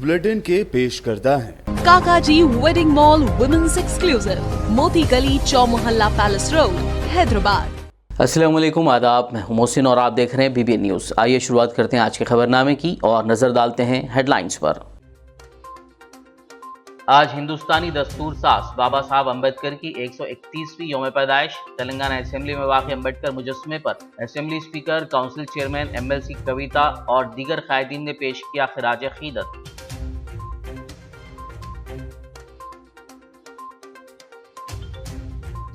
Bulletin के पेश करता है काकाजी वेडिंग मॉल वुमेन्स एक्सक्लूसिव, मोती गली, चौमुहल्ला पैलेस रोड, हैदराबाद। अस्सलाम वालेकुम, आदाब। मैं हूं मोहसिन और आप देख रहे हैं बीबीएन न्यूज़। आइए शुरुआत करते हैं आज के खबरनामे की और नजर डालते हैं हेडलाइंस पर। आज हिंदुस्तानी दस्तूर साज बाबा साहब अम्बेडकर की 131वीं यौम पैदाइश। तेलंगाना असेंबली में वाक़ अम्बेडकर मुजस्समे पर assembly speaker, council chairman, MLC Kavitha और दीगर कायदीन ने पेश किया खिराज अक़ीदत।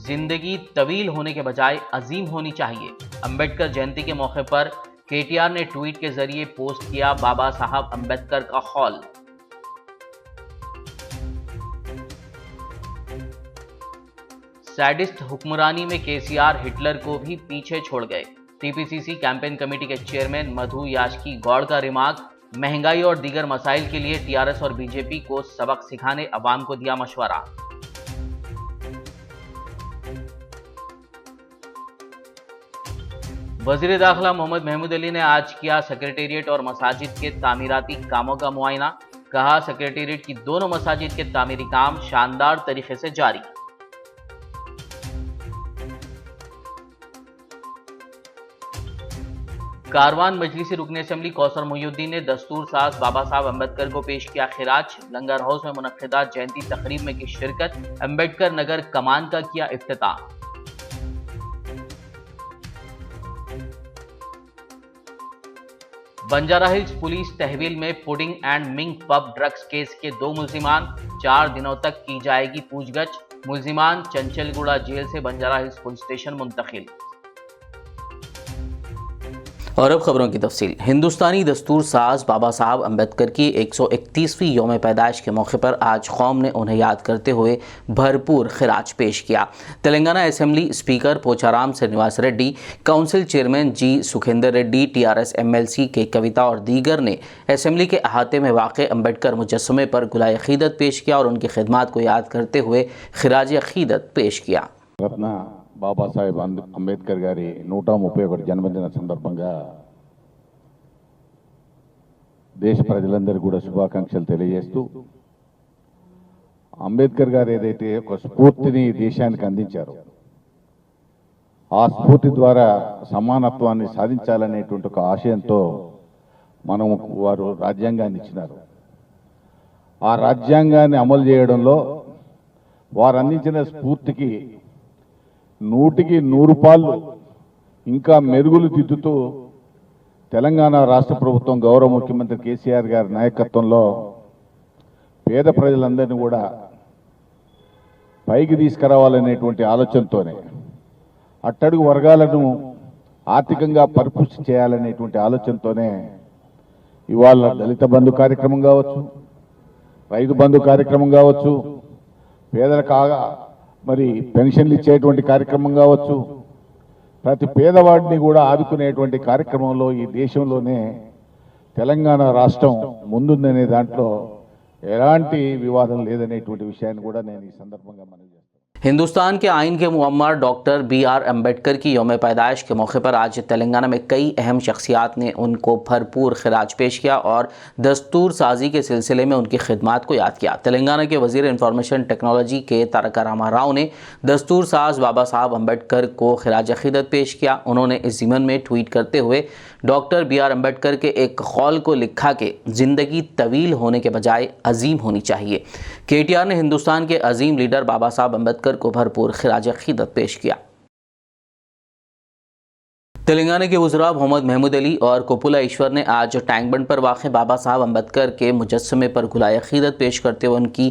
जिंदगी तवील होने के बजाय अजीम होनी चाहिए। अम्बेडकर जयंती के मौके पर केटीआर ने ट्वीट के जरिए पोस्ट किया बाबा साहब अम्बेडकर का कौल। सैडिस्ट हुक्मरानी में केसीआर हिटलर को भी पीछे छोड़ गए। टीपीसीसी कैंपेन कमेटी के चेयरमैन मधु याचकी गौड़ का रिमार्क, महंगाई और दीगर मसाइल के लिए टीआरएस और बीजेपी को सबक सिखाने अवाम को दिया मशवरा। वजीर दाखिला मोहम्मद महमूद अली ने आज किया सेक्रेटेरिएट और मसाजिद के तामीराती कामों का मुआयना। कहा, सेक्रेटेरिएट की दोनों मसाजिद के तामीरी काम शानदार तरीके से जारी। कारवान मजलिसी रुकन असेंबली कौसर मोहिउद्दीन ने दस्तूर साज बाबा साहब अम्बेडकर को पेश किया खिराज। लंगर हाउस में मुनक्किदा जयंती तकरीब में की शिरकत। अम्बेडकर नगर कमान का किया इफ्तिताह। बंजारा हिल्स पुलिस तहवील में pudding and Ming pub drugs case के 2 मुल्जिमान, 4 दिनों तक की जाएगी पूछगछ। मुल्जिमान चंचलगुड़ा जेल से बंजारा हिल्स पुलिस स्टेशन मुंतकिल। और अब खबरों की तफसील। हिंदुस्तानी दस्तूर साज बाबा साहब अम्बेडकर की 131वीं यौम पैदाइश के मौके पर आज कौम ने उन्हें याद करते हुए भरपूर खिराज पेश किया। Telangana assembly speaker Pocharam Srinivas Reddy, council chairman G Sukhender Reddy, TRS MLC K Kavitha और दीगर ने असेंबली के अहाते में वाक़ अम्बेडकर मुजस्समे पर गुलाए अक़ीदत पेश किया और उनकी खिदमात को याद करते हुए खिराज अक़ीदत पेश किया। బాబాసాహెబ్ అంబేద్కర్ గారి 131 జన్మదిన సందర్భంగా దేశ ప్రజలందరికీ కూడా శుభాకాంక్షలు తెలియజేస్తూ, అంబేద్కర్ గారు ఏదైతే ఒక స్ఫూర్తిని దేశానికి అందించారో ఆ స్ఫూర్తి ద్వారా సమానత్వాన్ని సాధించాలనేటువంటి ఒక ఆశయంతో వారు రాజ్యాంగాన్ని ఇచ్చినారు. ఆ రాజ్యాంగాన్ని అమలు చేయడంలో వారు అందించిన స్ఫూర్తికి 100కి 100 పాళ్ళు ఇంకా మెరుగులు దిద్దుతూ తెలంగాణ రాష్ట్ర ప్రభుత్వం గౌరవ ముఖ్యమంత్రి కేసీఆర్ గారి నాయకత్వంలో పేద ప్రజలందరినీ కూడా పైకి తీసుకురావాలనేటువంటి ఆలోచనతోనే, అట్టడుగు వర్గాలను ఆర్థికంగా పరిపుష్టి చేయాలనేటువంటి ఆలోచనతోనే ఇవాళ దళిత బంధు కార్యక్రమం కావచ్చు, రైతు బంధు కార్యక్రమం కావచ్చు, పేదలకు మరి పెన్షన్లు ఇచ్చేటువంటి కార్యక్రమం కావచ్చు, ప్రతి పేదవాడిని కూడా ఆదుకునేటువంటి కార్యక్రమంలో ఈ దేశంలోనే తెలంగాణ రాష్ట్రం ముందుందనే దాంట్లో ఎలాంటి వివాదం లేదనేటువంటి విషయాన్ని కూడా నేను ఈ సందర్భంగా మనవి చేస్తాను। हिंदुस्तान के आइन के मुअम्मर डॉक्टर BR अम्बेडकर की यौम पैदाइश के मौके पर आज तेलंगाना में कई अहम शख्सियात ने उनको भरपूर खिराज पेश किया और दस्तूर साजी के सिलसिले में उनकी खिदमात को याद किया। तेलंगाना के वजीर इंफॉर्मेशन टेक्नोलॉजी के तारका रामा राव ने दस्तूर साज बाबा साहब अम्बेडकर को खिराज अक़ीदत पेश किया। उन्होंने इस ज़िमन में ट्वीट करते हुए डॉक्टर BR अम्बेडकर के एक कौल को लिखा कि ज़िंदगी तवील होने के बजाय अजीम होनी चाहिए। केटीआर ने हिंदुस्तान के अजीम लीडर बाबा साहब अम्बेडकर को भरपूर खिराज अक़ीदत पेश किया। तेलंगाना के वज़रा मोहम्मद महमूद अली और कोपुला ईश्वर ने आज टैंक बंड पर वाक़ बाबा साहब अम्बेडकर के मुजस्समे पर गुलाए अक़ीदत पेश करते हुए उनकी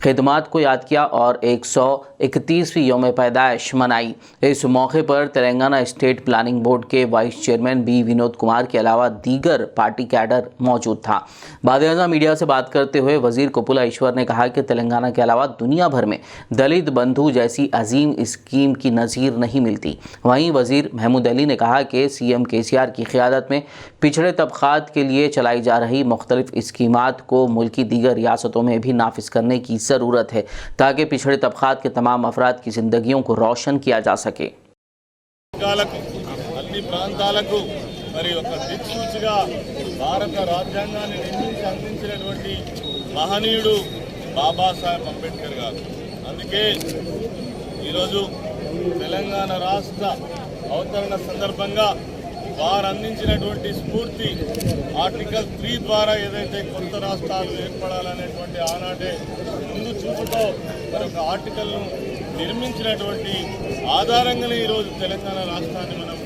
खिदमात को याद किया और 131वीं यौम पैदाइश मनाई। इस मौके पर तेलंगाना स्टेट प्लानिंग बोर्ड के vice chairman B Vinod Kumar के अलावा दीगर पार्टी कैडर मौजूद था। बाद मीडिया से बात करते हुए वज़ीर कोपुला ईश्वर ने कहा कि तेलंगाना के अलावा दुनिया भर में दलित बंधु जैसी अजीम स्कीम की नज़ीर नहीं मिलती। वहीं वज़ीर महमूद अली ने कहा कि सीएम केसीआर की क़यादत में पिछड़े तबक़ात के लिए चलाई जा रही मुख्तलिफ स्कीमात को मुल्क की दीगर रियासतों में भी नाफिज करने की ज़रूरत है ताकि पिछड़े तबक़ात के तमाम अफराद की ज़िंदगियों को रोशन किया जा सके। మరి ఒక దిక్సూచిగా భారత రాజ్యాంగాన్ని నిర్మించి అందించినటువంటి మహనీయుడు బాబాసాహెబ్ అంబేద్కర్ గారు. అందుకే ఈరోజు తెలంగాణ రాష్ట్ర అవతరణ సందర్భంగా వారు అందించినటువంటి స్ఫూర్తి ఆర్టికల్ 3 ద్వారా ఏదైతే కొత్త రాష్ట్రాలు ఏర్పడాలనేటువంటి ఆనాటే ముందు చూపుతో మరొక ఆర్టికల్ను నిర్మించినటువంటి ఆధారంగానే ఈరోజు తెలంగాణ రాష్ట్రాన్ని మనం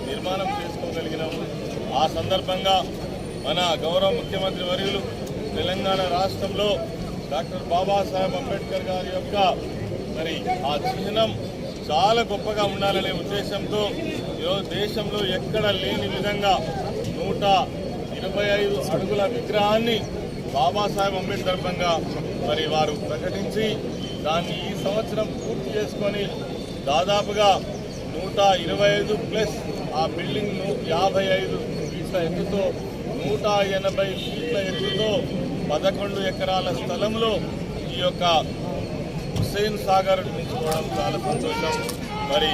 నిర్మాణం చేసుకోగలిగినాము. ఆ సందర్భంగా మన గౌరవ ముఖ్యమంత్రి వర్యులు తెలంగాణ రాష్ట్రంలో డాక్టర్ బాబాసాహెబ్ అంబేద్కర్ గారి యొక్క మరి ఆ చిహ్నం చాలా గొప్పగా ఉండాలనే ఉద్దేశంతో ఈరోజు దేశంలో ఎక్కడ లేని విధంగా 125 అడుగుల విగ్రహాన్ని బాబాసాహెబ్ అంబేద్కర్ సందర్భంగా మరి వారు ప్రకటించి దాన్ని ఈ సంవత్సరం పూర్తి చేసుకొని దాదాపుగా 125 ప్లస్ ఆ బిల్డింగ్ 55 ఫీట్ల ఎత్తుతో 180 ఫీట్ల ఎత్తుతో 11 ఎకరాల స్థలంలో ఈ యొక్క హుస్సేన్ సాగర్ నిర్మించుకోవడం చాలా సంతోషం. మరి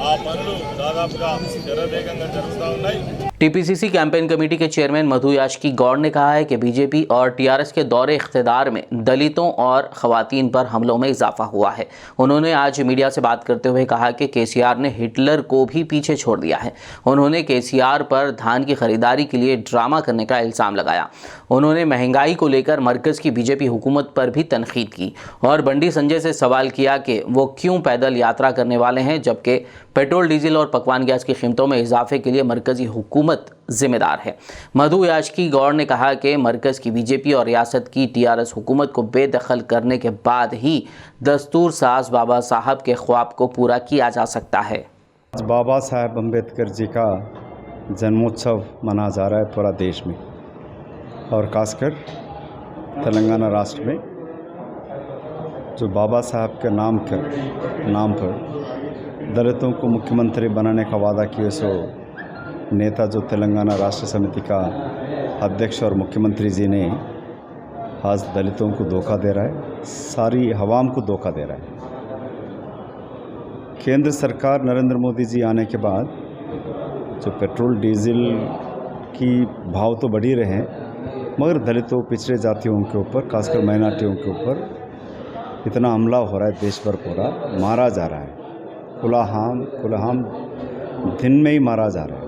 ఆ పనులు దాదాపుగా శరవేగంగా జరుగుతూ ఉన్నాయి. टीपीसीसी कैंपेन कमेटी के चेयरमैन मधु याचकी गौड़ ने कहा है कि बीजेपी और टीआरएस के दौरे इख्तियार में दलितों और खवातीन पर हमलों में इजाफा हुआ है. उन्होंने आज मीडिया से बात करते हुए कहा कि केसीआर ने हिटलर को भी पीछे छोड़ दिया है. उन्होंने केसीआर पर धान की खरीदारी के लिए ड्रामा करने का इल्ज़ाम लगाया. उन्होंने महंगाई को लेकर मरकज़ की बीजेपी हुकूमत पर भी तनकीद की और बंडी संजय से सवाल किया कि वो क्यों पैदल यात्रा करने वाले हैं जबकि पेट्रोल डीजल और पकवान गैस की कीमतों में इजाफे के लिए मरकज़ी हुकूमत जिम्मेदार है. मधु याचकी गौड़ ने कहा कि मरकज़ की बीजेपी और रियासत की टीआरएस हुकूमत को बेदखल करने के बाद ही दस्तूर साज बाबा साहब के ख्वाब को पूरा किया जा सकता है. बाबा साहब अम्बेडकर जी का जन्मोत्सव मनाया जा रहा है पूरा देश में और खासकर तेलंगाना राष्ट्र में. जो बाबा साहब के नाम पर दलितों को मुख्यमंत्री बनाने का वादा किए सो नेता जो तेलंगाना राष्ट्र समिति का अध्यक्ष और मुख्यमंत्री जी ने आज दलितों को धोखा दे रहा है, सारी हवाम को धोखा दे रहा है. केंद्र सरकार नरेंद्र मोदी जी आने के बाद जो पेट्रोल डीजल की भाव तो बढ़ ही रहे हैं मगर दलितों पिछड़े जातियों के ऊपर खासकर माइनॉरिटियों के ऊपर इतना हमला हो रहा है. देश भर पूरा मारा जा रहा है, कुलाहाम दिन में ही मारा जा रहा है.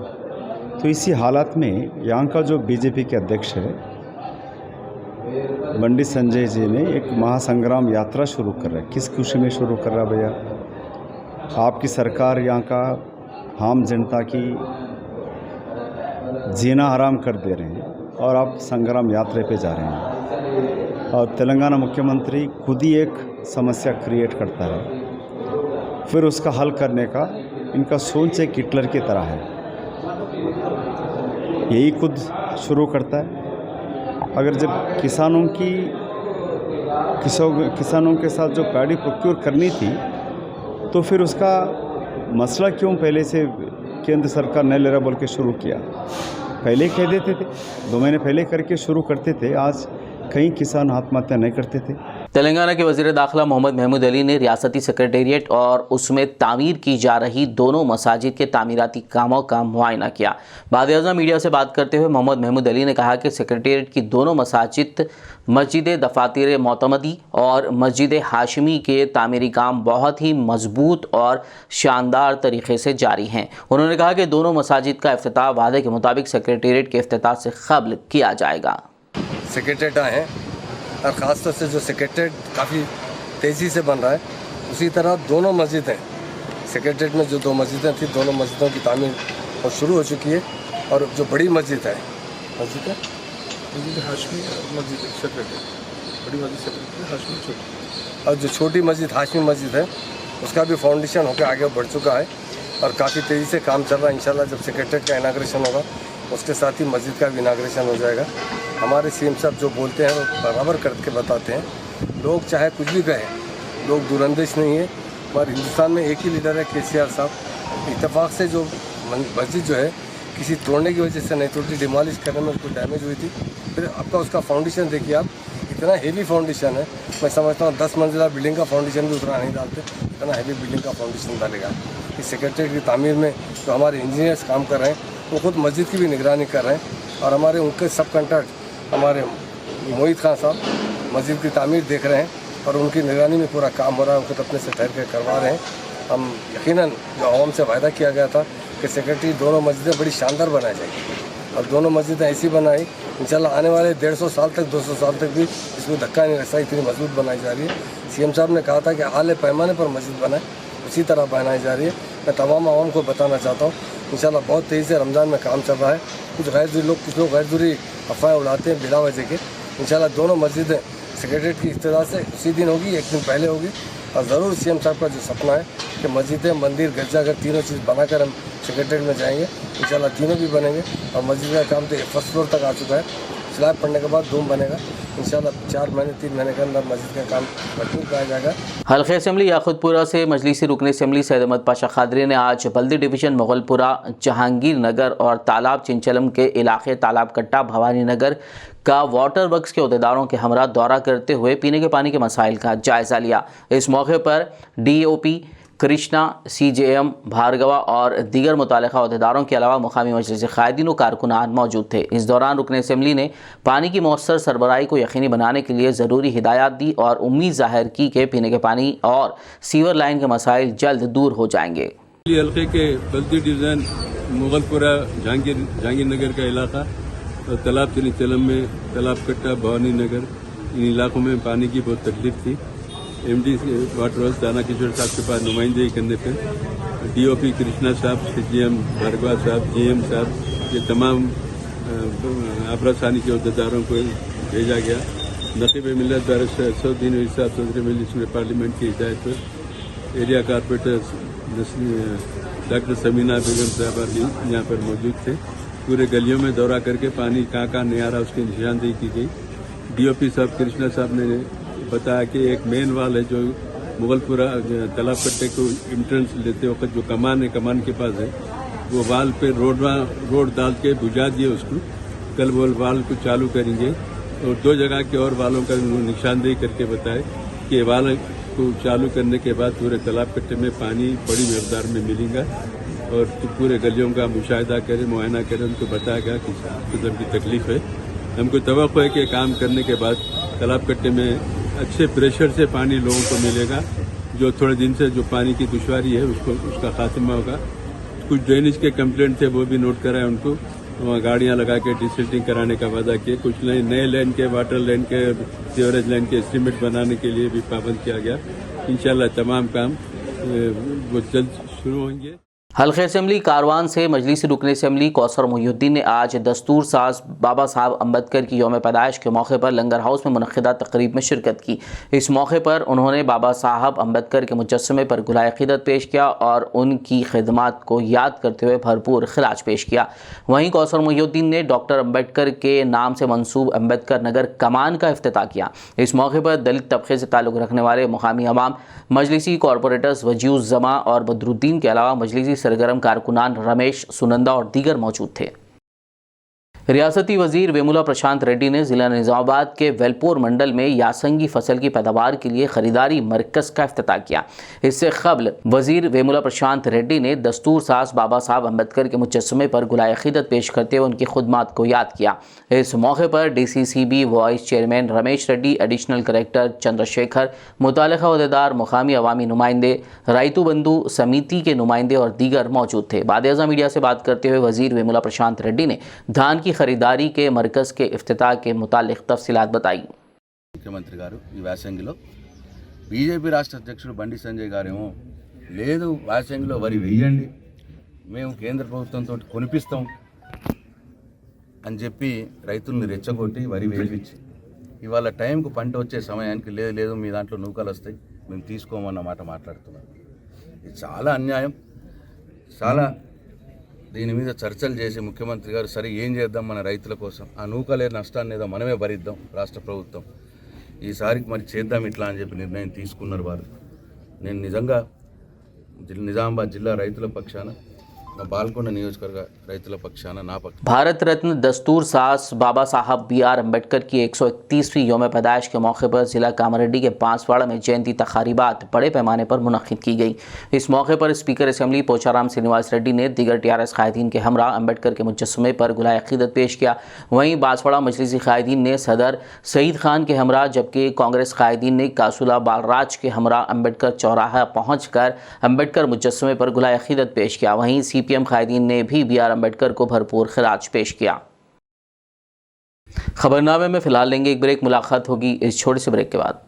तो इसी हालात में यहाँ का जो बीजेपी के अध्यक्ष है बंडी संजय जी ने एक महासंग्राम यात्रा शुरू कर रहा है. किस खुशी में शुरू कर रहा है भैया? आपकी सरकार यहाँ का आम जनता की जीना हराम कर दे रहे हैं और आप संग्राम यात्रा पे जा रहे हैं. और तेलंगाना मुख्यमंत्री खुद ही एक समस्या क्रिएट करता है, फिर उसका हल करने का इनका सोच एक हिटलर की तरह है. यही खुद शुरू करता है. अगर जब किसानों के साथ जो पैडी प्रोक्योर करनी थी तो फिर उसका मसला क्यों पहले से केंद्र सरकार नहीं ले रहा बोल के शुरू किया? पहले कह देते थे, 2 महीने पहले करके शुरू करते थे. आज कई किसान आत्महत्या नहीं करते थे. तेलंगाना के वज़ीर दाखिला मोहम्मद महमूद अली ने रियासती सेक्रेटेरिएट और उसमें तामीर की जा रही दोनों मसाजिद के तामीराती कामों का मुआयना किया. बाद-ए-आज़म मीडिया से बात करते हुए मोहम्मद महमूद अली ने कहा कि सेक्रेटेरिएट की दोनों मसाजिद मस्जिद दफातिर मोतमदी और मस्जिद हाशिमी के तामीरी काम बहुत ही मजबूत और शानदार तरीके से जारी हैं. उन्होंने कहा कि दोनों मसाजिद का इफ्तिताह वादे के मुताबिक सेक्रेटेरिएट के इफ्तिताह से क़ब्ल किया जाएगा. सेक्रेटेरिएट आए हैं और ख़ासतौर से जो सेक्रेटेरिएट काफ़ी तेज़ी से बन रहा है, उसी तरह दोनों मस्जिद हैं. सेक्रेटेरिएट में जो 2 मस्जिदें थी, दोनों मस्जिदों की तामीर और शुरू हो चुकी है. और जो बड़ी मस्जिद है हाशमी मस्जिद सेक्रेटेरिएट, बड़ी मस्जिद सेक्रेटेरिएट हाशमी छोटी, और जो छोटी मस्जिद हाशमी मस्जिद है उसका भी फाउंडेशन होकर आगे बढ़ चुका है और काफ़ी तेज़ी से काम चल रहा है. इंशाल्लाह जब सेक्रेटेरिएट का इनाग्रेशन होगा उसके साथ ही मस्जिद का भी इनाग्रेशन हो जाएगा. हमारे सीएम साहब जो बोलते हैं वो बराबर करके बताते हैं. लोग चाहे कुछ भी कहें, लोग दूरंदेश नहीं है. हमारे हिंदुस्तान में एक ही लीडर है केसीआर साहब. इत्तेफाक से जो मस्जिद जो है किसी तोड़ने की वजह से नहीं टूटी, डिमोलिश करने में उसको डैमेज हुई थी. फिर आपका उसका फाउंडेशन देखिए आप, इतना हेवी फाउंडेशन है. मैं समझता हूँ 10 मंजिला बिल्डिंग का फाउंडेशन भी उतना नहीं डालते, इतना हेवी बिल्डिंग का फाउंडेशन डालेगा. इस सेक्रेटेरिएट की तामीर में जो हमारे इंजीनियर्स काम कर रहे हैं वो खुद मस्जिद की भी निगरानी कर रहे हैं. और हमारे उनके सब कॉन्ट्रैक्ट हमारे मोहित खान साहब मस्जिद की तामीर देख रहे हैं और उनकी निगरानी में पूरा काम हो रहा है, वो खुद अपने से ठहर के करवा रहे हैं। हम यकीनन जो आवाम से वायदा किया गया था कि सेक्रेटरी दोनों मस्जिदें बड़ी शानदार बनाई जाएगी और दोनों मस्जिदें ऐसी बनाई इंशाल्लाह आने वाले 150 साल तक 200 साल तक भी इसमें धक्का नहीं लगता, इतनी मजबूत बनाई जा रही है। सीएम साहब ने कहा था कि आले पैमाने पर मस्जिद बनाए, उसी तरह बनाई जा रही है। मैं तमाम आवाम को बताना चाहता हूँ इंशाल्लाह बहुत तेज़ी से रमज़ान में काम चल रहा है। कुछ लोग गैर ज़रूरी अफवाहें उड़ाते हैं बिला वजह के। इंशाल्लाह दोनों मस्जिदें सेक्रेटरीट की इफ्तिताह से उसी दिन होगी, एक दिन पहले होगी। और ज़रूर सीएम साहब का जो सपना है कि मस्जिदें, मंदिर, गिरजाघर तीनों चीज़ बनाकर हम सेक्रेटरीट में जाएंगे, इंशाल्लाह तीनों भी बनेंगे। और मस्जिद का काम तो फर्स्ट फ्लोर तक आ चुका है, स्लैब पड़ने के बाद डोम बनेगा। इंशाल्लाह 4 महीने 3 महीने के अंदर मस्जिद का काम मजबूत कराया जाएगा। हल्के असम्बली याकुतपुरा से मजलिसी रुकन असम्बली सैयद अहमद पाशा खादरी ने आज बल्दी डिवीज़न मुगलपुरा, जहांगीर नगर और तालाब चिंचलम के इलाके तालाब कट्टा, भवानी नगर का वाटर वर्क्स के अहदेदारों के हमरा दौरा करते हुए पीने के पानी के मसाइल का जायज़ा लिया। इस मौके पर DOP कृष्णा, CJM भार्गवा और दीगर मुतालिका अहदेदारों के अलावा मुकामी मजलिस क़ायदीन व कारकुनान मौजूद थे। इस दौरान रुकन असम्बली ने पानी की मौसर सरबराही को यकीनी बनाने के लिए ज़रूरी हिदायत दी और उम्मीद ज़ाहिर की कि पीने के पानी और सीवर लाइन के मसाइल जल्द दूर हो जाएंगे। हल्के के बल्दी डिवीज़न मुगलपुरा, जहांगीर नगर का इलाका और तालाब चिंचलम में तालाब कट्टा, भवानी नगर, इन इलाकों में पानी की बहुत तकलीफ थी। MD वाटर वर्क्स दाना किशोर साहब के पास नुमाइंदगी करने पर DOP कृष्णा साहब, CJM भार्गवा साहब, GM साहब, ये तमाम आबरासानी के अहदेदारों को भेजा गया। नकीब मिलत द्वारा सऊदीन साहब सदर मजलिस पार्लियामेंट की हिदायत पर एरिया कारपोरेटर डॉक्टर समीना बेगम साहब भी यहाँ पर मौजूद थे। पूरे गलियों में दौरा करके पानी कहाँ कहाँ नहीं आ रहा उसकी निशानदेही की गई। DOP साहब कृष्णा साहब ने बताया कि एक मेन वाल है जो मुगलपुरा तालाब कट्टे को एंट्रेंस लेते वक्त जो कमान है, कमान के पास है, वो वाल पे रोड डाल के बुझा दिए उसको। कल वो वाल को चालू करेंगे और 2 जगह के और वालों का निशानदेही करके बताए कि वाल को चालू करने के बाद पूरे तालाब कट्टे में पानी बड़ी मकदार में मिलेगा और तो पूरे गलियों का मुशाहिदा करें, मुआयना करें। उनको बताया गया कि इस किस्म की तकलीफ है। हमको तवक्को है कि काम करने के बाद तालाब कट्टे में अच्छे प्रेशर से पानी लोगों को मिलेगा। जो थोड़े दिन से जो पानी की दुश्वारी है उसका खात्मा होगा। कुछ ड्रेनेज के कंप्लेंट थे वो भी नोट कराए उनको, वहाँ गाड़ियाँ लगा के डिसिल्टिंग कराने का वादा किए। कुछ नए लाइन के, वाटर लाइन के, सीवरेज लाइन के एस्टीमेट बनाने के लिए भी पाबंद किया गया। इंशाल्लाह तमाम काम वो जल्द शुरू होंगे। हल्के असम्बली कारवान से मजलिसी रुकन असम्बली कौसर मोहिउद्दीन ने आज दस्तूर साज बाबा साहब अम्बेडकर की यौम पैदाइश के मौके पर लंगर हाउस में मुनक़िदा तकरीब में शिरकत की। इस मौके पर उन्होंने बाबा साहब अम्बेडकर के मुजस्समे पर गुलाए क़ीदत पेश किया और उनकी खिदमात को याद करते हुए भरपूर खिराज पेश किया। वहीं कौसर मोहिउद्दीन ने डॉक्टर अम्बेडकर के नाम से मंसूब अम्बेडकर नगर कमान का इफ्तिताह किया। इस मौके पर दलित तबके से ताल्लुक़ रखने वाले मुकामी अवाम, मजलिसी कॉरपोरेटर्स वजीउज़ जमा और बदरुद्दीन के अलावा मजलिसी सरगर्म कारकुनान रमेश, सुनंदा और दीगर मौजूद थे। रियासती वजीर वेमुला प्रशांत रेड्डी ने जिला निजामाबाद के वेलपोर मंडल में यासंगी फसल की पैदावार के लिए खरीदारी मरकज़ का इफ्तिताह किया। इससे कबल वजीर वेमुला प्रशांत रेड्डी ने दस्तूर साज बाबा साहब अम्बेडकर के मुजस्समे पर गुलाए क़ीदत पेश करते हुए उनकी खुदमात को याद किया। इस मौके पर DCCB vice chairman Ramesh Reddy, additional collector Chandrashekar, मुतालिका अहदेदार, मुकामी अवामी नुमाइंदे, रायतू बंधु समिति के नुमाइंदे और दीगर मौजूद थे। बाद-ए-आज़ा मीडिया से बात करते हुए वजीर वेमुला प्रशांत रेड्डी ने धान की खरीदारी के मरकज़ के इफ्तिताह के मुतालिक तफसीलात बताई। ముఖ్యమంత్రి గారు ఈ వ్యాసంగిలో బీజేపీ రాష్ట్ర అధ్యక్షుడు బండి సంజయ్ గారేమో లేదు వ్యాసంగిలో వరి వేయండి, మేము కేంద్ర ప్రభుత్వంతో కొనిపిస్తాం అని చెప్పి రైతుల్ని రెచ్చగొట్టి వరి వేయించి ఇవాళ టైంకు పంట వచ్చే సమయానికి లేదు మీ దాంట్లో నూకలు వస్తాయి మేము తీసుకోమన్న మాట మాట్లాడుతున్నారు. ఇది చాలా అన్యాయం. చాలా దీని మీద చర్చలు చేసి ముఖ్యమంత్రి గారు సరే ఏం చేద్దాం మన రైతుల కోసం, ఆ నూకలే నష్టాన్ని ఏదో మనమే భరిద్దాం రాష్ట్ర ప్రభుత్వం, ఈసారికి మరి చేద్దాం ఇట్లా అని చెప్పి నిర్ణయం తీసుకున్నారు వారు. నేను నిజంగా నిజామాబాద్ జిల్లా రైతుల పక్షాన బాల్కొండ నియోజకవర్గ రైతుల పక్షాన నా పక్షాన भारत रत्न दस्तूर सास बाबा साहब BR अम्बेडकर की 131वीं योम पैदाइश के मौके पर जिला कामारेड्डी के बांसवाड़ा में जयंती तकारीबात बड़े पैमाने पर मुनक्किद की गई। इस मौके पर स्पीकर असेंबली पोचाराम श्रीनिवास रेड्डी ने दीगर TRS कायदीन के हमरा अम्बेडकर के मुजस्समे पर गुलाए अकीदत पेश किया। वहीं बांसवाड़ा मजलिसी कायदीन ने सदर सईद खान के हमरा, जबकि कांग्रेस कायदीन ने कासुला बालराज के हमरा अम्बेडकर चौराहा पहुँचकर अम्बेडकर मुजस्समे पर गुलाए अकीदत पेश किया। वहीं CPM कायदीन ने भी BR अम्बेडकर को भरपूर खिराज पेश किया। खबरनामे में फिलहाल लेंगे एक ब्रेक, मुलाकात होगी इस छोटे से ब्रेक के बाद।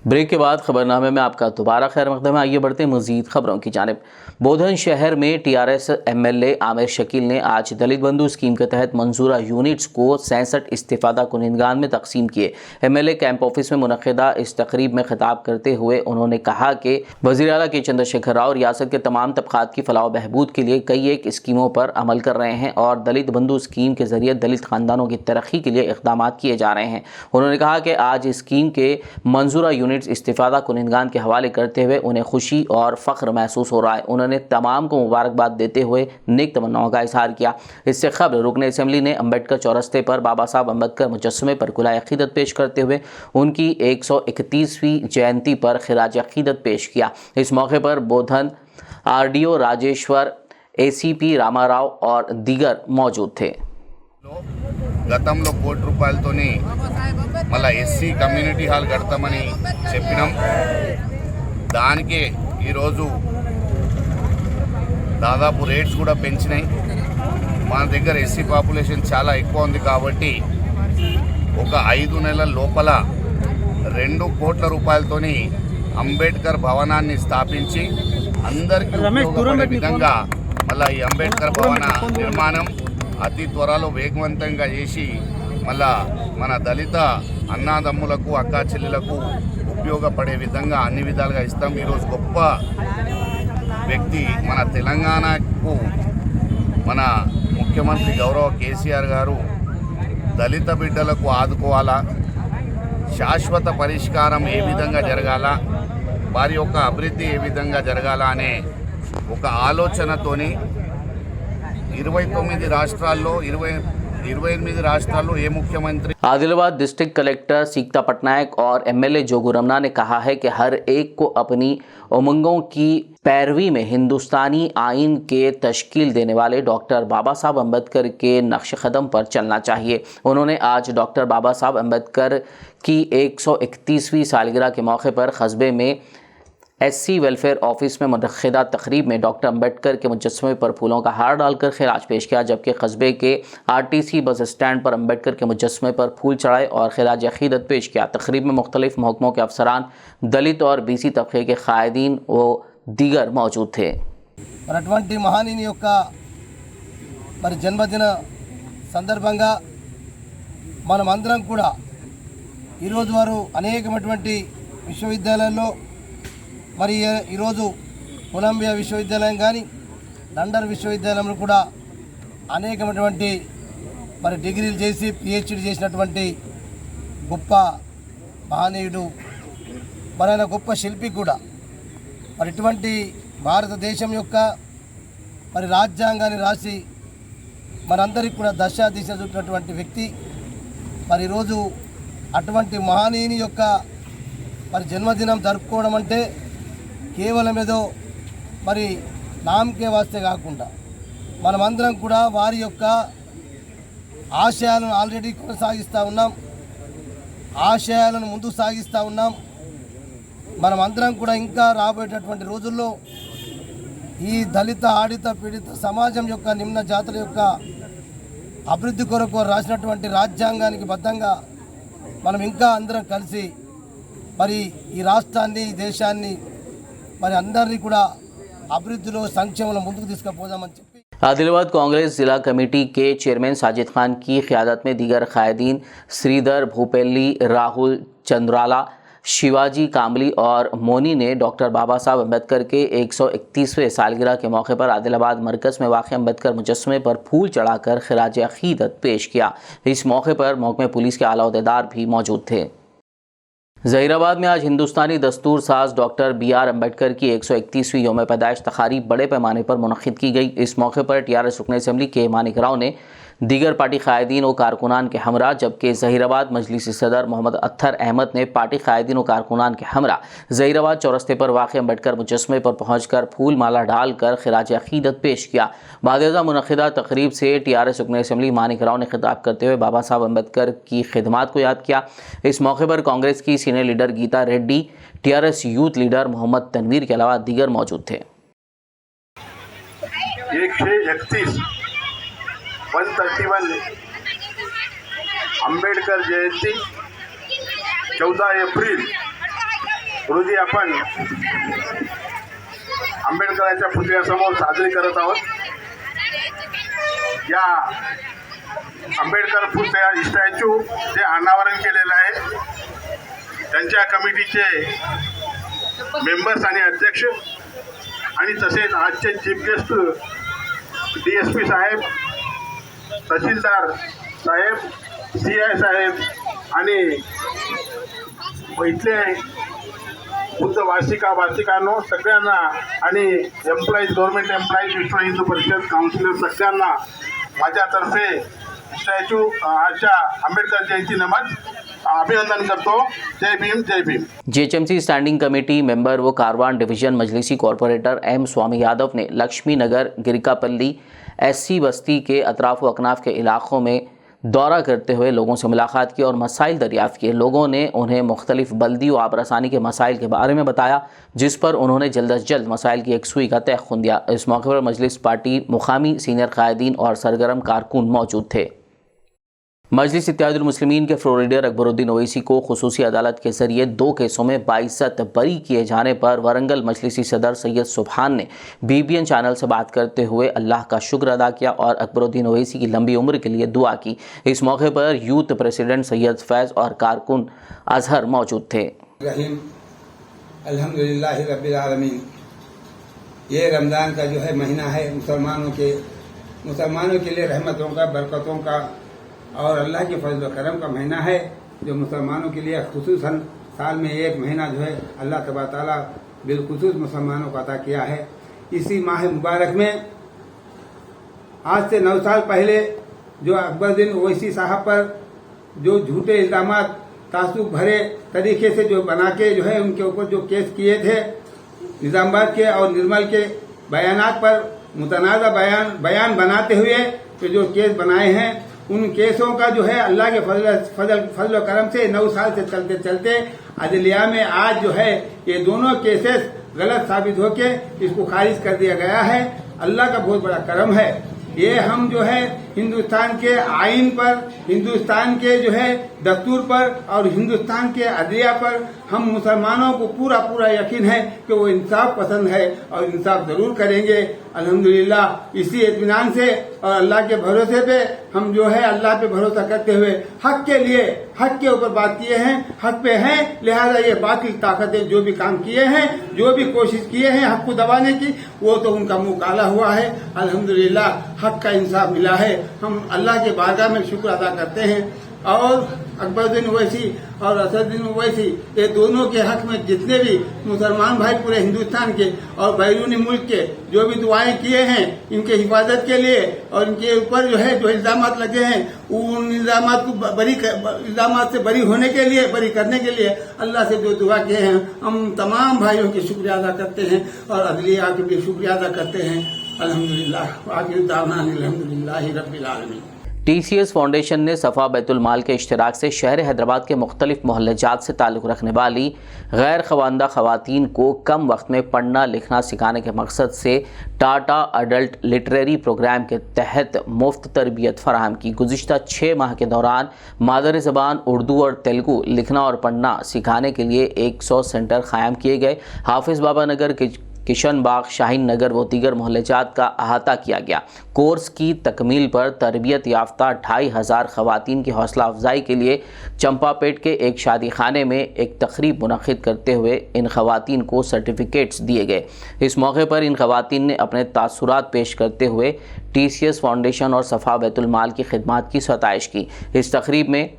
ब्रेक के बाद खबरनामे में आपका दोबारा खैर मकदम है। आइए बढ़ते हैं मज़ीद खबरों की जानिब। बोधन शहर में TRS MLA आमिर शकील ने आज दलित बंधु स्कीम के तहत मंजूरा यूनिट्स को 67 इस्तिफादा कुनिंदगान में तकसीम किए। MLA कैंप ऑफिस में मुनक़िदा इस तकरीब में खिताब करते हुए उन्होंने कहा कि वज़ीर आला के चंद्रशेखर राव रियासत के तमाम तबक़ात की फलाह बहबूद के लिए कई एक स्कीमों पर अमल कर रहे हैं और दलित बंधु स्कीम के ज़रिए दलित ख़ानदानों की तरक्की के लिए इक़दाम किए जा रहे हैं। उन्होंने कहा कि आज स्कीम के मंजूरा यूनिट्स इस्तिफादा कुनिंदगान के हवाले करते हुए उन्हें खुशी और फ़ख्र महसूस हो रहा है। उन्होंने तमाम को मुबारकबाद देते हुए नेक तमन्नाओं का इजहार किया। इससे ख़बर रुकन असेंबली ने अम्बेडकर चौरस्ते पर बाबा साहब अम्बेडकर मुजस्समे पर गुलाए अकीदत पेश करते हुए उनकी 131वीं जयंती पर खिराज अकीदत पेश किया। इस मौके पर बोधन RDO राजेश्वर, ACP रामाराव और दीगर मौजूद थे। గతంలో కోటి రూపాయలతోని మళ్ళీ ఎస్సీ కమ్యూనిటీ హాల్ కడతామని చెప్పినాం. దానికే ఈరోజు దాదాపు రేట్స్ కూడా పెంచినాయి. మన దగ్గర ఎస్సీ పాపులేషన్ చాలా ఎక్కువ ఉంది కాబట్టి ఒక 5 నెలల లోపల 2 కోట్ల రూపాయలతోని అంబేద్కర్ భవనాన్ని స్థాపించి అందరికీ ఉపయోగపడే విధంగా మళ్ళీ ఈ అంబేద్కర్ భవన నిర్మాణం అతి త్వరలో వేగవంతంగా చేసి మళ్ళా మన దళిత అన్నాదమ్ములకు అక్కా చెల్లెలకు ఉపయోగపడే విధంగా అన్ని విధాలుగా ఇస్తాం. ఈరోజు గొప్ప వ్యక్తి మన తెలంగాణకు మన ముఖ్యమంత్రి గౌరవ కేసీఆర్ గారు దళిత బిడ్డలకు ఆదుకోవాలా, శాశ్వత పరిష్కారం ఏ విధంగా జరగాల, వారి యొక్క అభివృద్ధి ఏ విధంగా జరగాల అనే ఒక ఆలోచనతోని 29 రాష్ట్రాల్లో 28 రాష్ట్రాల్లో ఏ ముఖ్యమంత్రి। आदिलाबाद डिस्ट्रिक्ट कलेक्टर सीकता पटनायक और MLA जोगू रमना ने कहा है कि हर एक को अपनी उमंगों की पैरवी में हिंदुस्तानी आइन के तश्कील देने वाले डॉक्टर बाबा साहब अम्बेडकर के नक्श कदम पर चलना चाहिए। उन्होंने आज डॉक्टर बाबा साहब अम्बेडकर की 131वीं सालगिरह के मौके पर कस्बे में SC वेलफेयर ऑफिस में मुनक़िदा तकरीब में डॉक्टर अम्बेडकर के मुजस्समे पर फूलों का हार डालकर खिराज पेश किया, जबकि कस्बे के RTC बस स्टैंड पर अम्बेडकर के मुजस्समे पर फूल चढ़ाए और खिराज अक़ीदत पेश किया। तकरीब में मुख्तलिफ महकमों के अफसरान, दलित और BC तबके के क़ायदीन व दीगर मौजूद थे। అటువంటి మహానీయుని యొక్క జన్మదిన సందర్భంగా మనమందరం కూడా ఈరోజు వారు అనేకమైనటువంటి విశ్వవిద్యాలయాల్లో ఈరోజు కొలంబియా విశ్వవిద్యాలయం కానీ లండన్ విశ్వవిద్యాలయంలో కూడా అనేకమైనటువంటి డిగ్రీలు చేసి PhD చేసినటువంటి గొప్ప మహనీయుడు, ఆయన గొప్ప శిల్పి కూడా. ఇటువంటి భారతదేశం యొక్క రాజ్యాంగాన్ని రాసి మనందరికీ కూడా దశ దిశ చూపినటువంటి వ్యక్తి. ఈరోజు అటువంటి మహనీయుని యొక్క జన్మదినం జరుపుకోవడం అంటే కేవలం ఏదో నామకే వాస్తే కాకుండా మనమందరం కూడా వారి యొక్క ఆశయాలను ఆల్రెడీ కొనసాగిస్తూ ఉన్నాం, ఆశయాలను ముందు సాగిస్తూ ఉన్నాం. మనమందరం కూడా ఇంకా రాబోయేటటువంటి రోజుల్లో ఈ దళిత ఆడిత పీడిత సమాజం యొక్క నిమ్న జాతుల యొక్క అభివృద్ధి కొరకు రాసినటువంటి రాజ్యాంగానికి బద్ధంగా మనం ఇంకా అందరం కలిసి ఈ రాష్ట్రాన్ని, ఈ దేశాన్ని అందరినీ కూడా అభివృద్ధిలో సంక్షేమంలో ముందుకు తీసుకుపోదామని చెప్పి आदिलाबाद कांग्रेस जिला कमेटी के चेयरमैन साजिद खान की क़यादत में दीगर कायदीन श्रीधर भूपेल्ली, राहुल चंद्राला, शिवाजी कामली और मोनी ने डॉक्टर बाबा साहब अम्बेडकर के 131वें सालगिरह के मौके पर आदिलाबाद मरकज़ में वाक़ अम्बेडकर मुजस्समे पर फूल चढ़ाकर खिराज अक़ीदत पेश किया। इस मौके पर महकमे पुलिस के आला अहदेदार भी मौजूद थे। ज़हीराबाद में आज हिंदुस्तानी दस्तूर साज डॉक्टर BR अम्बेडकर की 131वीं यौम पैदाइश तक़ारीब बड़े पैमाने पर मुनक़्क़िद की गई। इस मौके पर TRS रुकन असम्बली के मानिक राव ने दीगर पार्टी कायदीन और कारकुनान के हमरा, जबकि ज़हीराबाद मजलिसी सदर मोहम्मद अत्तर अहमद ने पार्टी कायदीन और कारकुनान के हमरा ज़हीराबाद चौरस्ते पर वाक़ अम्बेडकर मुजस्समे पर पहुँचकर फूल माला डालकर खिराज अक़ीदत पेश किया। बाकायदा मुनक़्क़िदा तक़रीब से TRS रुकन असम्बली मानिक राव ने खिताब करते हुए बाबा साहब अम्बेडकर की खिदमात को याद किया। इस मौके पर कांग्रेस की senior leader Geeta Reddy, TRS youth leader Mohammed Tanveer के अलावा दीगर मौजूद थे। 131 आंबेडकर जयंती 14 एप्रिल रोजी आपण आंबेडकरांच्या पुतळ्यासमोर साजरी करत आहोत। या आंबेडकर पुतळ्या स्टॅच्यू जे अनावरण केलेलं आहे, त्यांच्या कमिटीचे मेंबर्स आणि अध्यक्ष आणि तसेच आजचे चीफ गेस्ट DSP साहेब, तहसीलदार साहेब, CI साहेब आणि इथले बुद्ध वार्षिकांनो सगळ्यांना आणि एम्प्लॉईज, गव्हर्नमेंट एम्प्लॉईज, विश्व हिंदू परिषद काउन्सिलर सगळ्यांना माझ्यातर्फे स्टॅच्यू आजच्या आंबेडकर जयंती निमित्त अभिनंदन करतो। जय भीम, जय Bhim. JHMC standing committee member व कारवान डिवीजन मजलिसी कॉरपोरेटर M स्वामी यादव ने लक्ष्मी नगर, गिरकापल्ली, SC बस्ती के अतराफ व अकनाफ के इलाकों में दौरा करते हुए लोगों से मुलाकात की और मसाइल दरियाफ़्त किए। लोगों ने उन्हें मुख्तलिफ बल्दी व आबरसानी के मसाइल के बारे में बताया, जिस पर उन्होंने जल्द अज जल्द मसाइल की यकसुई का तयख़ुन दिया। इस मौके पर मजलिस पार्टी, मुकामी सीनियर कायदीन और सरगर्म कारकुन मौजूद थे। मजलिस इत्तेहादुल मुस्लिमीन के फ्लोर लीडर अकबरुद्दीन ओवैसी को खुसूसी अदालत के जरिए 2 केसों में बाइज्जत बरी किए जाने पर वरंगल मजलिसी सदर सैयद सुबहान ने BBN चैनल से बात करते हुए अल्लाह का शुक्र अदा किया और अकबरुद्दीन ओवैसी की लंबी उम्र के लिए दुआ की। इस मौके पर यूथ प्रेसिडेंट सैयद फैज़ और कारकुन अजहर मौजूद थे। अल्हम्दुलिल्लाह रब्बिल आलमीन। ये रमज़ान का जो है महीना है, मुसलमानों के लिए रहमतों का, बरकतों का और अल्लाह के फजल व करम का महीना है, जो मुसलमानों के लिए खुसूसन साल में एक महीना जो है अल्लाह तबारक तआला बिलखुसूस मुसलमानों को अता किया है। इसी माह मुबारक में आज से 9 साल पहले जो अकबरुद्दीन ओवैसी साहब पर जो झूठे इल्जामात तासुब भरे तरीके से जो बना के जो है उनके ऊपर जो केस किए थे, निजामाबाद के और निर्मल के बयानात पर मुतनाज़ा बयान बनाते हुए तो जो केस बनाए हैं, उन केसों का जो है अल्लाह के फजल करम से 9 साल से चलते चलते अदलिया में आज जो है ये दोनों केसेस गलत साबित होके इसको खारिज कर दिया गया है। अल्लाह का बहुत बड़ा करम है। ये हम जो है हिंदुस्तान के आइन पर, हिंदुस्तान के जो है दस्तूर पर और हिंदुस्तान के अदलिया पर हम मुसलमानों को पूरा यकीन है कि वो इंसाफ पसंद है और इंसाफ जरूर करेंगे। अल्हम्दुलिल्लाह इसी इत्मीनान से और अल्लाह के भरोसे पे हम जो है अल्लाह पे भरोसा करते हुए हक के लिए, हक के ऊपर बात किए हैं, हक पे हैं, लिहाजा ये बातिल ताकतें जो भी काम किए हैं, जो भी कोशिश किए हैं हक को दबाने की, वो तो उनका मुंह काला हुआ है। अल्हम्दुलिल्लाह हक का इंसाफ मिला है। हम अल्लाह के बारगाह में शुक्र अदा करते हैं और अकबरुद्दीन ओवैसी और असदुद्दीन ओवैसी ये दोनों के हक में जितने भी मुसलमान भाई पूरे हिंदुस्तान के और बैरूनी मुल्क के जो भी दुआएं किए हैं इनके हिफाजत के लिए और इनके ऊपर जो है जो इल्जामात लगे हैं उन इल्जामात को इल्जामात से बरी होने के लिए, बरी करने के लिए अल्लाह से जो दुआ किए हैं हम तमाम भाइयों की शुक्रिया अदा करते हैं और अदलिया के भी शुक्रिया अदा करते हैं। अल्हम्दुलिल्लाह आखिर दावना अल्हम्दुलिल्लाह रब्बिल आलमीन। TCS फाउंडेशन ने सफ़ा बैतुल माल के इश्तराक से शहर हैदराबाद के मुख्तलिफ मोहल्लाजात से ताल्लुक़ रखने वाली गैर ख़वानदा ख़वातीन को कम वक्त में पढ़ना लिखना सिखाने के मकसद से टाटा अडल्ट लिटरेरी प्रोग्राम के तहत मुफ्त तरबियत फराहम की। गुज़िश्ता 6 माह के दौरान मादरी ज़बान उर्दू और तेलुगु लिखना और पढ़ना सिखाने के लिए 100 सेंटर क़ायम किए गए। हाफिज़ बाबा नगर किशन बाग, शाहीन नगर व दीगर मोहल्लेजात का अहाता किया गया। कोर्स की तकमील पर तरबियत याफ्ता 2500 खवातीन की हौसला अफजाई के लिए चंपापेट के एक शादी खाने में एक तकरीब मुनक़िद करते हुए इन खवातीन को सर्टिफिकेट्स दिए गए। इस मौके पर इन खवातीन ने अपने तासुरात पेश करते हुए TCS फाउंडेशन और सफ़ा बैतुल माल की खिदमत की सताइश की। इस तकरीब में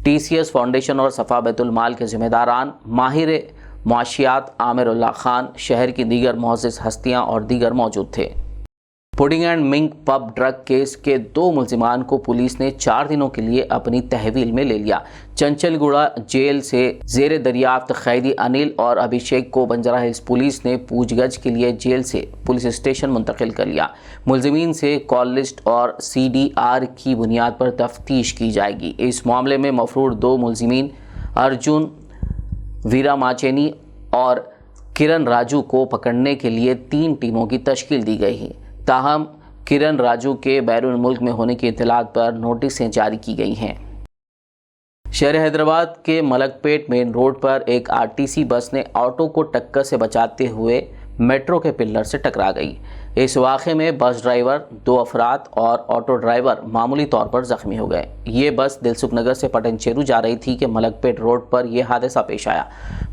TCS फाउंडेशन और सफ़ा बैतुल माल के ज़िम्मेदारान, माहिर मुआशियात आमिरुल्लाह खान, शहर की दीगर मुअज़्ज़िज़ हस्तियाँ और दीगर मौजूद थे। Pudding and mink pub drug case के 2 मुल्ज़िमान को पुलिस ने 4 दिनों के लिए अपनी तहवील में ले लिया। चंचलगुड़ा जेल से ज़ेर दरियाफ्त कैदी अनिल और अभिषेक को बंजारा हिल्स पुलिस ने पूछगछ के लिए जेल से पुलिस स्टेशन मुंतकिल कर लिया। मुल्ज़िमीन से कॉल लिस्ट और CDR की बुनियाद पर तफ्तीश की जाएगी। इस मामले में मफरूर 2 मुल्ज़िमीन अर्जुन वीरा माचेनी और किरण राजू को पकड़ने के लिए 3 टीमों की तश्कील दी गई है। ताहम किरण राजू के बैरून मुल्क में होने की इत्तलात पर नोटिसें जारी की गई हैं। शहर हैदराबाद के मलकपेट मेन रोड पर एक RTC बस ने ऑटो को टक्कर से बचाते हुए मेट्रो के पिलर से टकरा गई। इस वाक़े में बस ड्राइवर, 2 अफराद और ऑटो ड्राइवर मामूली तौर पर ज़ख्मी हो गए। ये बस दिलसुख नगर से पटनचेरू जा रही थी कि मलकपेट रोड पर यह हादसा पेश आया।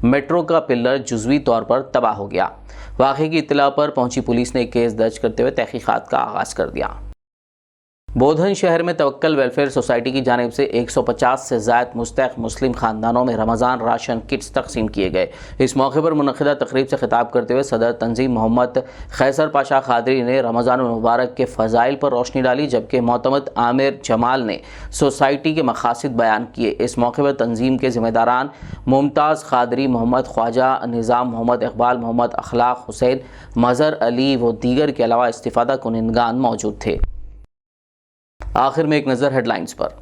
मेट्रो का पिलर जुज़वी तौर पर तबाह हो गया। वाक़े की इत्तला पर पहुंची पुलिस ने केस दर्ज करते हुए तहकीक़ात का आगाज़ कर दिया। बोधन शहर में तवक्कल वेलफेयर सोसाइटी की जानिब से 150 से ज़ायद मुस्तहिक़ मुस्लिम ख़ानदानों में रमज़ान राशन किट्स तकसीम किए गए। इस मौके पर मुनक़िदा तकरीब से खिताब करते हुए सदर तंजीम मोहम्मद खैसर पाशा खादरी ने रमज़ान मुबारक के फ़ज़ाइल पर रोशनी डाली, जबकि मोतमद आमिर जमाल ने सोसाइटी के मक़ासिद बयान किए। इस मौके पर तंजीम के ज़िम्मेदारान मुमताज़ खादरी, मोहम्मद ख्वाजा, निज़ाम मोहम्मद, इकबाल मोहम्मद, अखलाक हुसैन, मज़हर अली व दीगर के अलावा इस्तिफ़ादा कुनिंदगान मौजूद थे। आखिर में एक नज़र हेडलाइंस पर।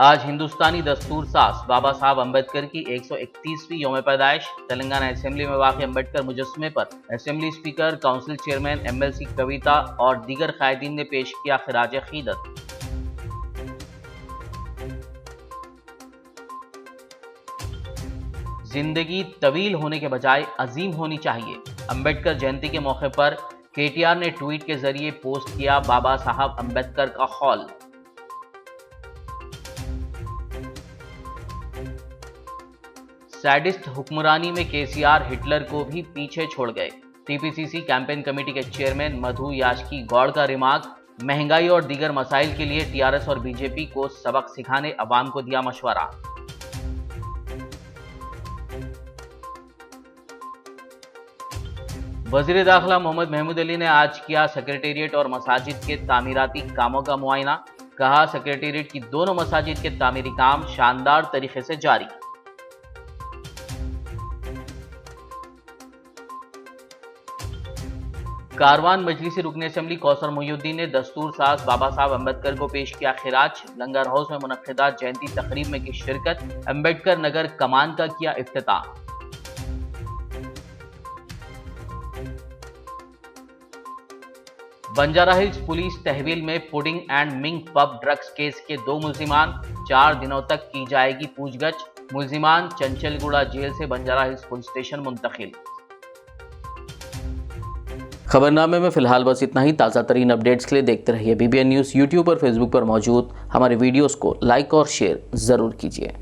आज हिंदुस्तानी दस्तूर साज बाबा साहब अम्बेडकर की 131वीं यौम पैदाइश। तेलंगाना असेंबली में वाक़ अम्बेडकर मुजस्समे पर assembly speaker, council chairman MLC कविता और दीगर कायदीन ने पेश किया खिराज अक़ीदत। जिंदगी तवील होने के बजाय अजीम होनी चाहिए। अम्बेडकर जयंती के मौके पर KTR ने ट्वीट के जरिए पोस्ट किया बाबा साहब अम्बेडकर का कौल। सैडिस्ट हुक्मरानी में KCR हिटलर को भी पीछे छोड़ गए। TPCC कैंपेन कमेटी के चेयरमैन मधु याचकी गौड़ का रिमार्क, महंगाई और दीगर मसाइल के लिए TRS और BJP को सबक सिखाने अवाम को दिया मशवरा। वज़ीर दाखिला मोहम्मद महमूद अली ने आज किया सेक्रेटेरिएट और मसाजिद के तामीराती कामों का मुआयना। कहा, सेक्रेटेरिएट की दोनों मसाजिद के तामीरी काम शानदार तरीके से जारी। कारवान मजलिसी रुकन असेंबली कौसर मोहिउद्दीन ने दस्तूर साज बाबा साहब अम्बेडकर को पेश किया खिराज। लंगर हाउस में मुनक्किदा जयंती तकरीब में की शिरकत। अम्बेडकर नगर कमान का किया इफ्तिताह। बंजारा हिल्स पुलिस तहवील में pudding and mink pub drugs case के 2 मुल्जिमान, 4 दिनों तक की जाएगी पूछगछ। मुल्जिमान चंचलगुड़ा जेल से बंजारा हिल्स पुलिस स्टेशन मुंतकिल। खबरनामे में फिलहाल बस इतना ही। ताज़ा तरीन अपडेट्स के लिए देखते रहिए BBN न्यूज़। यूट्यूब और फेसबुक पर मौजूद हमारे वीडियोस को लाइक और शेयर ज़रूर कीजिए।